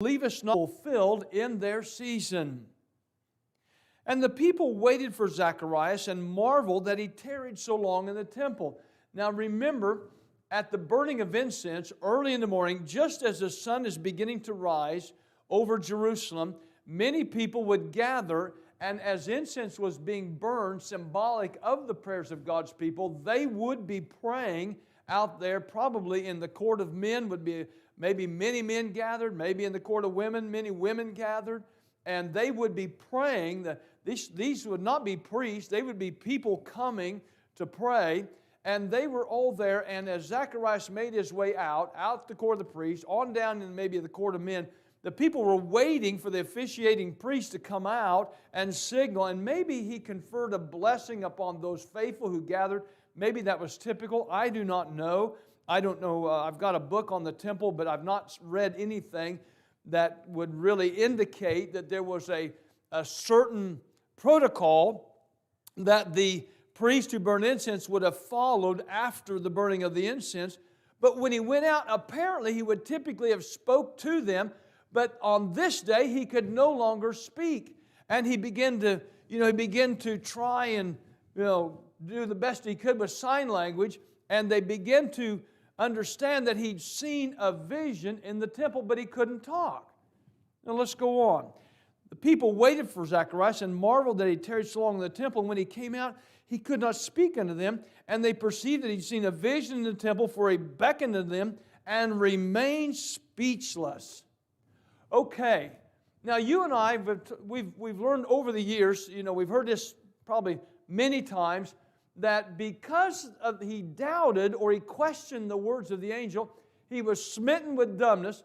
believest not fulfilled in their season. And the people waited for Zacharias and marveled that he tarried so long in the temple. Now remember, at the burning of incense early in the morning, just as the sun is beginning to rise over Jerusalem, many people would gather, and as incense was being burned, symbolic of the prayers of God's people, they would be praying out there. Probably in the court of men would be maybe many men gathered, maybe in the court of women, many women gathered, and they would be praying. These would not be priests, they would be people coming to pray, and they were all there. And as Zacharias made his way out the court of the priests, on down in maybe the court of men, the people were waiting for the officiating priest to come out and signal, and maybe he conferred a blessing upon those faithful who gathered. Maybe that was typical. I do not know. I don't know. I've got a book on the temple, but I've not read anything that would really indicate that there was a certain protocol that the priest who burned incense would have followed after the burning of the incense. But when he went out, apparently he would typically have spoke to them, but on this day he could no longer speak. And he began to try and do the best he could with sign language, and they began to understand that he'd seen a vision in the temple, but he couldn't talk. Now let's go on. The people waited for Zacharias and marveled that he tarried so long in the temple. And when he came out, he could not speak unto them. And they perceived that he'd seen a vision in the temple, for he beckoned to them and remained speechless. Okay, now you and I, we've learned over the years, we've heard this probably many times, that because he doubted or he questioned the words of the angel, he was smitten with dumbness.